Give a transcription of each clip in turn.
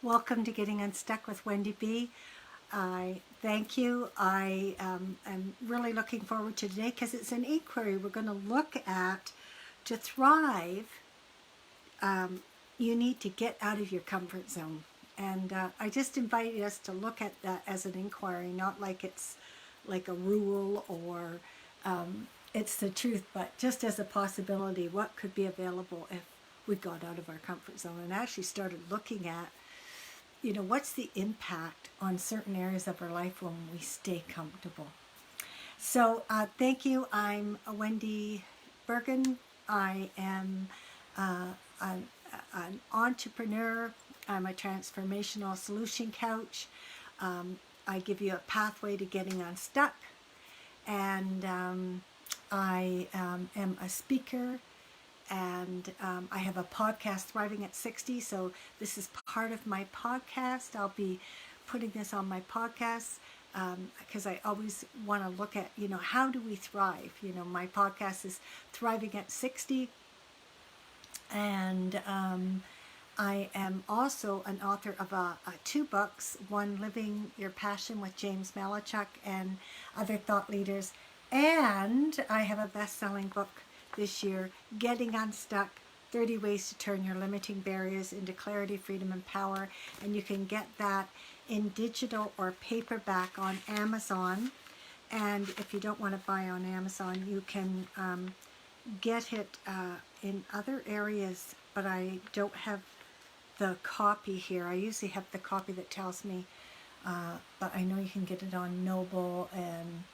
Welcome to Getting Unstuck with Wendy B. I thank you. I am really looking forward to today because it's an inquiry we're going to look at. To thrive, you need to get out of your comfort zone. And I just invite us to look at that as an inquiry, not like it's like a rule or it's the truth, but just as a possibility, what could be available if we got out of our comfort zone and actually started looking at, what's the impact on certain areas of our life when we stay comfortable. So thank you. I'm Wendy Bergen. I am an entrepreneur. I'm a transformational solution coach. I give you a pathway to getting unstuck. And I am a speaker, and I have a podcast, Thriving at 60. So this is part of my podcast. I'll be putting this on my podcast because I always want to look at, how do we thrive? My podcast is Thriving at 60. And I am also an author of two books, one, Living Your Passion with James Malinchak and other thought leaders. And I have a best-selling book this year, Getting Unstuck, 30 Ways to Turn Your Limiting Barriers into Clarity, Freedom, and Power. And you can get that in digital or paperback on Amazon. And if you don't want to buy on Amazon, you can get it in other areas, but I don't have the copy here. I usually have the copy that tells me, but I know you can get it on Noble and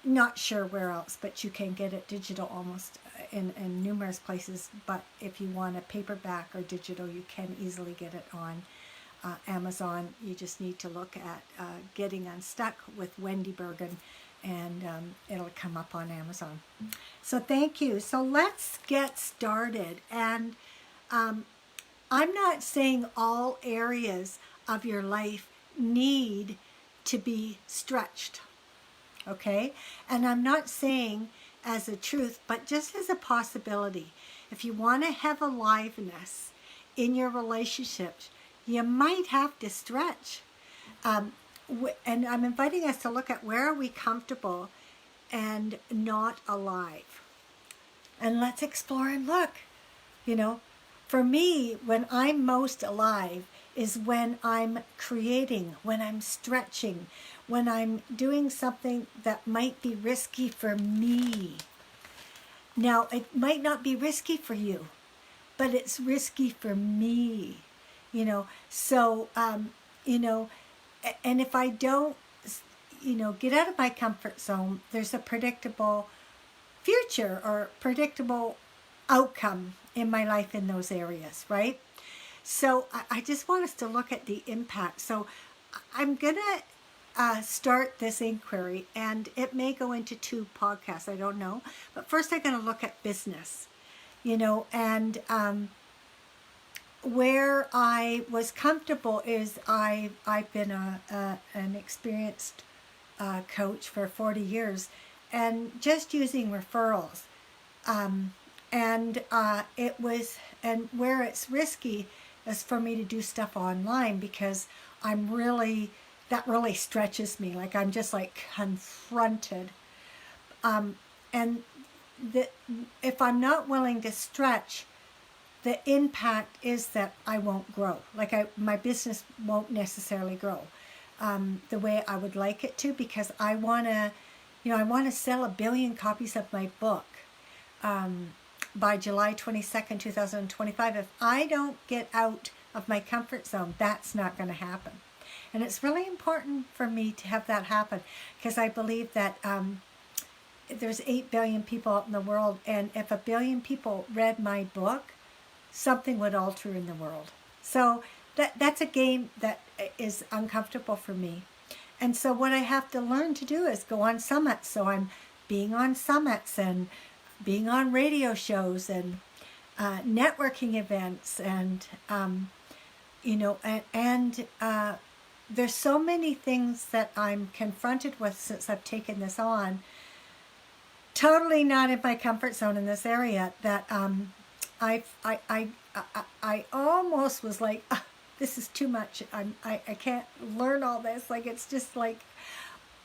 not sure where else, but you can get it digital almost in numerous places. But if you want a paperback or digital, you can easily get it on Amazon. You just need to look at Getting Unstuck with Wendy Bergen, and it'll come up on Amazon. So thank you. So let's get started. And I'm not saying all areas of your life need to be stretched, okay? And I'm not saying as a truth, but just as a possibility. If you want to have aliveness in your relationships, you might have to stretch. And I'm inviting us to look at where are we comfortable and not alive. And let's explore and look. For me, when I'm most alive is when I'm creating, when I'm stretching, when I'm doing something that might be risky for me. Now, it might not be risky for you, but it's risky for me, So, and if I don't, get out of my comfort zone, there's a predictable future or predictable outcome in my life in those areas, right? So I just want us to look at the impact. So I'm going to start this inquiry, and it may go into two podcasts, I don't know. But first I'm going to look at business, and where I was comfortable is I've been an experienced coach for 40 years, and just using referrals. And where it's risky is for me to do stuff online, because that really stretches me. Like I'm just like confronted. And if I'm not willing to stretch, the impact is that I won't grow. My business won't necessarily grow the way I would like it to, because I want to sell 1 billion copies of my book by July 22nd, 2025. If I don't get out of my comfort zone, that's not going to happen. And it's really important for me to have that happen, because I believe that there's 8 billion people out in the world, and if 1 billion people read my book, something would alter in the world. So that's a game that is uncomfortable for me. And so what I have to learn to do is go on summits. So I'm being on summits and being on radio shows and networking events, and there's so many things that I'm confronted with since I've taken this on, totally not in my comfort zone in this area, that I almost was like, this is too much. I can't learn all this. Like, it's just like,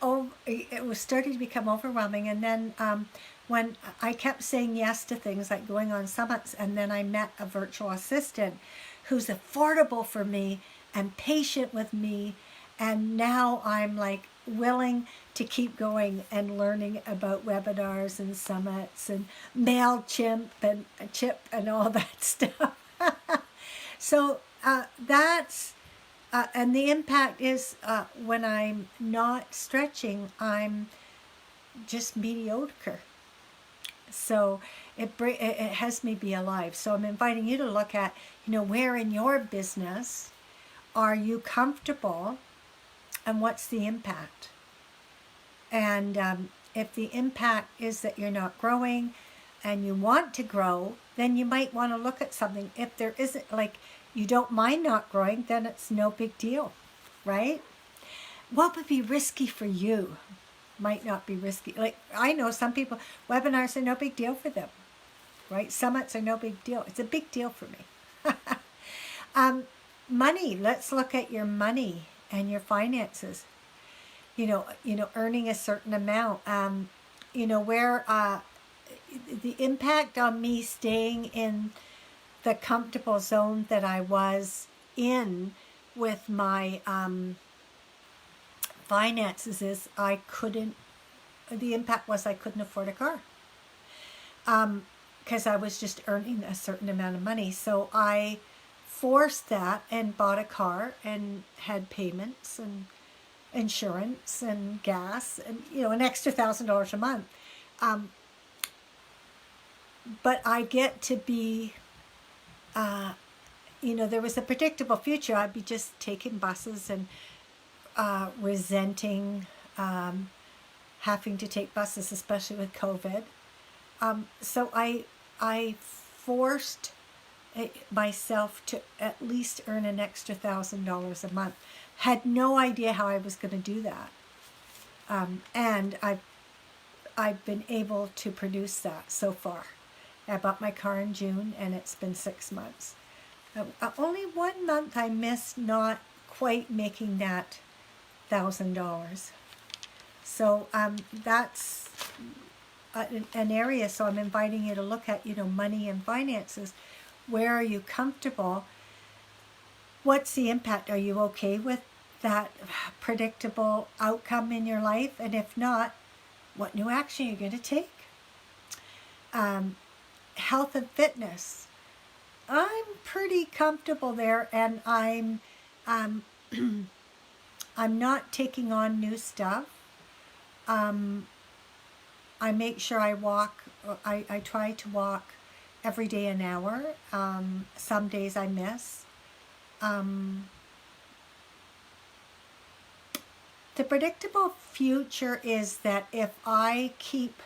oh, it was starting to become overwhelming. And then when I kept saying yes to things like going on summits, and then I met a virtual assistant who's affordable for me and patient with me, and now I'm like willing to keep going and learning about webinars and summits and MailChimp and Chip and all that stuff. So that's and the impact is when I'm not stretching, I'm just mediocre. So it has me be alive. So I'm inviting you to look at, where in your business are you comfortable, and what's the impact? And if the impact is that you're not growing and you want to grow, then you might want to look at something. If there isn't, like, you don't mind not growing, then it's no big deal, right? What would be risky for you might not be risky. Like, I know some people, webinars are no big deal for them, right? Summits are no big deal. It's a big deal for me. Money, let's look at your money and your finances. Earning a certain amount. Where the impact on me staying in the comfortable zone that I was in with my finances is the impact was I couldn't afford a car. Because I was just earning a certain amount of money. So I forced that and bought a car and had payments and insurance and gas and an extra $1,000 a month. But I get to be there was a predictable future. I'd be just taking buses and resenting having to take buses, especially with COVID. So I forced myself to at least earn an extra $1,000 a month. Had no idea how I was going to do that. And I've been able to produce that so far. I bought my car in June, and it's been 6 months. Only 1 month I missed not quite making that $1,000. So that's an area. So I'm inviting you to look at, money and finances. Where are you comfortable? What's the impact? Are you okay with that predictable outcome in your life? And if not, what new action are you going to take? Health and fitness. I'm pretty comfortable there, and I'm not taking on new stuff. I make sure I walk. I try to walk every day an hour. Some days I miss. The predictable future is that if I keep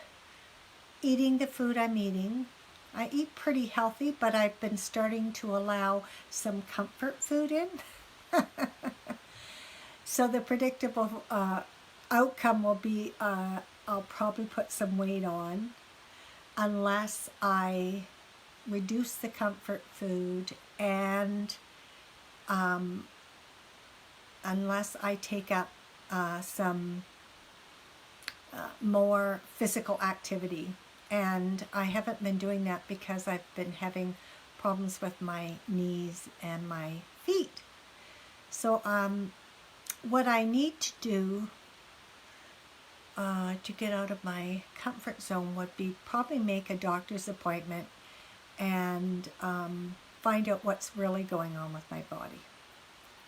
eating the food I'm eating, I eat pretty healthy, but I've been starting to allow some comfort food in. So the predictable outcome will be I'll probably put some weight on unless I reduce the comfort food and unless I take up some more physical activity. And I haven't been doing that because I've been having problems with my knees and my feet. So what I need to do to get out of my comfort zone would be probably make a doctor's appointment and find out what's really going on with my body.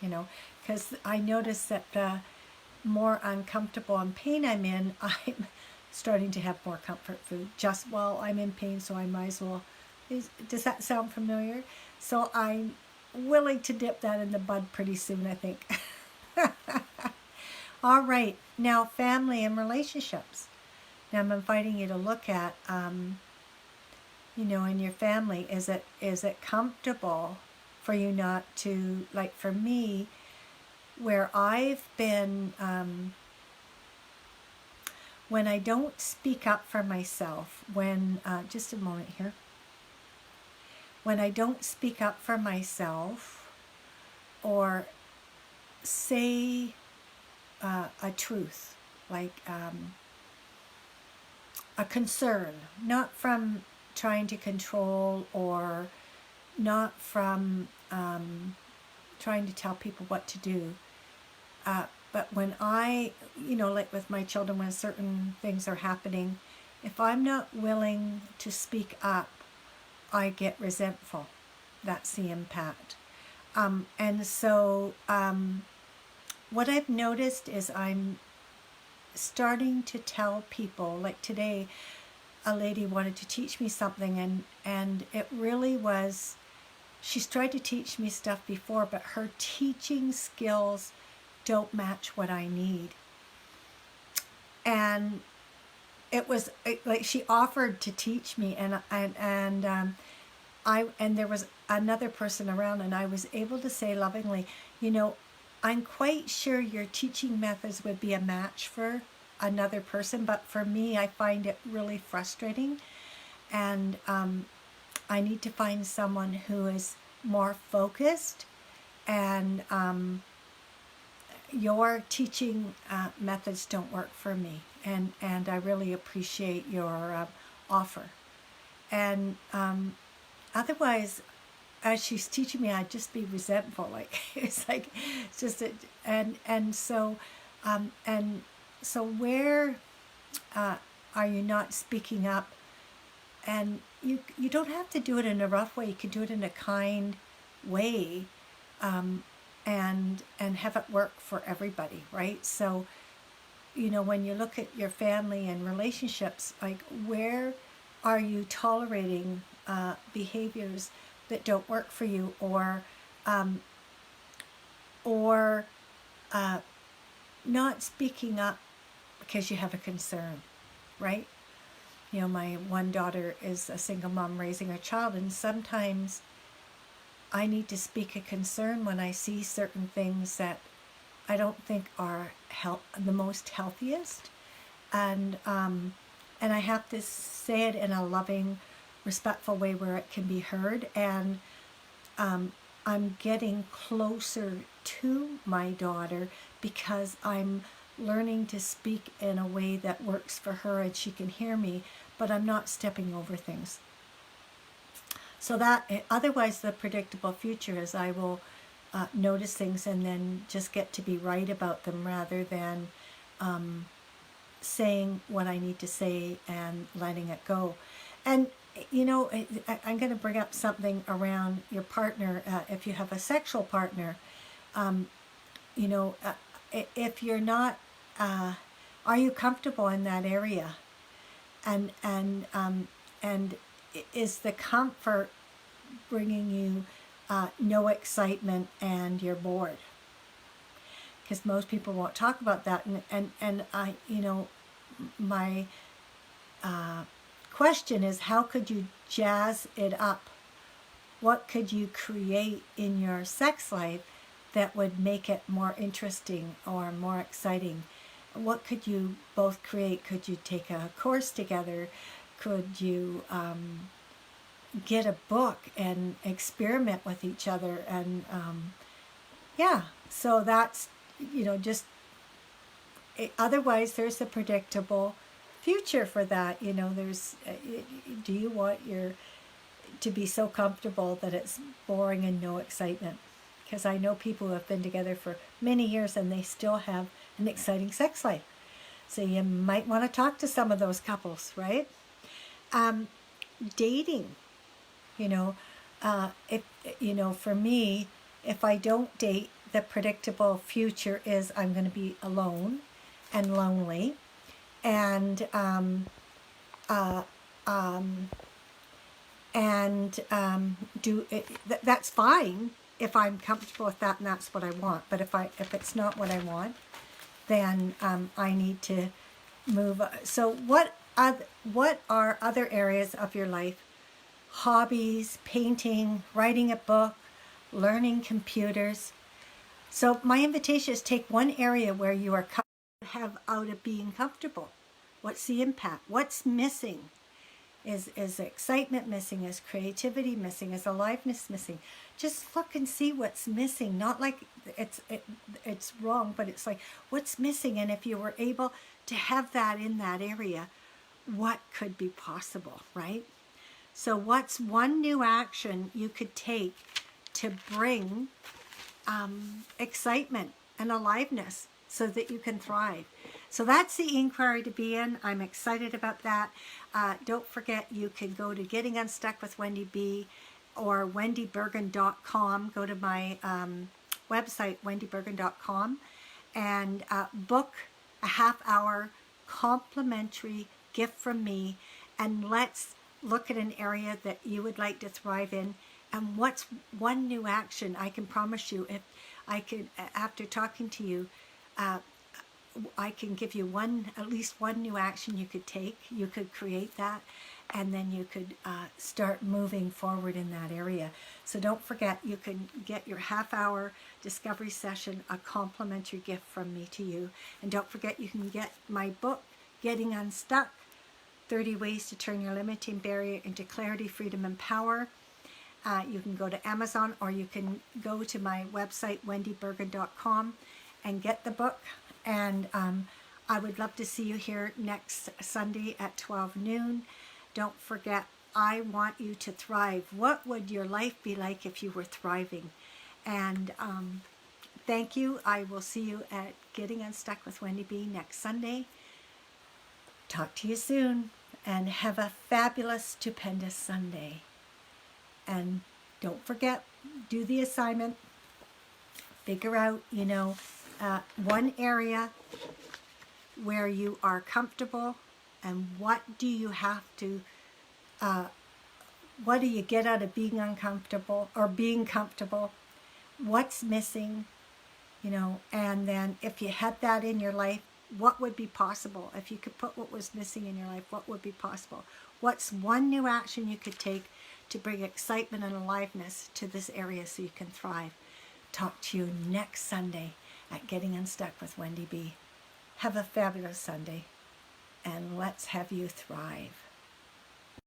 Because I notice that the more uncomfortable and pain I'm in, I'm starting to have more comfort food just while I'm in pain, so I might as well. Does that sound familiar? So I'm willing to dip that in the bud pretty soon, I think. All right, now family and relationships. Now I'm inviting you to look at, in your family, is it comfortable for you not to, like for me, where I've been, when I don't speak up for myself, just a moment here, when I don't speak up for myself, or say a truth, like a concern, not from trying to control or not from trying to tell people what to do. But when I, like with my children, when certain things are happening, if I'm not willing to speak up, I get resentful. That's the impact. And so what I've noticed is I'm starting to tell people, like today, a lady wanted to teach me something, and it really was, she's tried to teach me stuff before, but her teaching skills don't match what I need. And it was like she offered to teach me, and there was another person around, and I was able to say lovingly, I'm quite sure your teaching methods would be a match for another person, but for me, I find it really frustrating, and I need to find someone who is more focused, and your teaching methods don't work for me, and I really appreciate your offer. And otherwise, as she's teaching me, I'd just be resentful. Like it's just and so where are you not speaking up? And you don't have to do it in a rough way. You can do it in a kind way, and have it work for everybody, right? So, when you look at your family and relationships, like where are you tolerating behaviors that don't work for you, or not speaking up because you have a concern, right? My one daughter is a single mom raising a child, and sometimes I need to speak a concern when I see certain things that I don't think are the most healthiest, and I have to say it in a loving, respectful way where it can be heard, and I'm getting closer to my daughter because I'm learning to speak in a way that works for her and she can hear me, but I'm not stepping over things. So that, otherwise the predictable future is I will notice things and then just get to be right about them rather than saying what I need to say and letting it go. And I'm going to bring up something around your partner. If you have a sexual partner, if you're not, are you comfortable in that area? And is the comfort bringing you no excitement and you're bored? Because most people won't talk about that. And I, my question is, how could you jazz it up? What could you create in your sex life that would make it more interesting or more exciting? What could you both create? Could you take a course together? Could you get a book and experiment with each other? And so that's, just otherwise there's a predictable future for that. There's do you want to be so comfortable that it's boring and no excitement? Because I know people who have been together for many years and they still have an exciting sex life. So you might want to talk to some of those couples, right? Dating, if for me, if I don't date, the predictable future is I'm going to be alone and lonely, and that's fine if I'm comfortable with that and that's what I want. But if it's not what I want, then I need to move. So what are other areas of your life? Hobbies, painting, writing a book, learning computers. So my invitation is take one area where you are have out of being comfortable. What's the impact? What's missing? Is excitement missing? Is creativity missing? Is aliveness missing? Just look and see what's missing. Not like it's wrong, but it's like what's missing. And if you were able to have that in that area, what could be possible, right? So what's one new action you could take to bring excitement and aliveness so that you can thrive? So that's the inquiry to be in. I'm excited about that. Don't forget, you can go to Getting Unstuck with Wendy B or wendybergen.com. Go to my website, wendybergen.com, and book a half-hour complimentary gift from me, and let's look at an area that you would like to thrive in. And what's one new action? I can promise you, if I could, after talking to you, I can give you at least one new action you could take. You could create that, and then you could start moving forward in that area. So don't forget, you can get your half-hour discovery session, a complimentary gift from me to you. And don't forget, you can get my book, Getting Unstuck, 30 Ways to Turn Your Limiting Barrier into Clarity, Freedom, and Power. You can go to Amazon, or you can go to my website, wendybergen.com, and get the book. And I would love to see you here next Sunday at 12 noon. Don't forget, I want you to thrive. What would your life be like if you were thriving? And thank you. I will see you at Getting Unstuck with Wendy B next Sunday. Talk to you soon, and have a fabulous, stupendous Sunday. And don't forget, do the assignment. Figure out, one area where you are comfortable, and what do you have to, what do you get out of being uncomfortable or being comfortable? What's missing, and then if you had that in your life, what would be possible? If you could put what was missing in your life, what would be possible? What's one new action you could take to bring excitement and aliveness to this area so you can thrive? Talk to you next Sunday at Getting Unstuck with Wendy B. Have a fabulous Sunday, and let's have you thrive.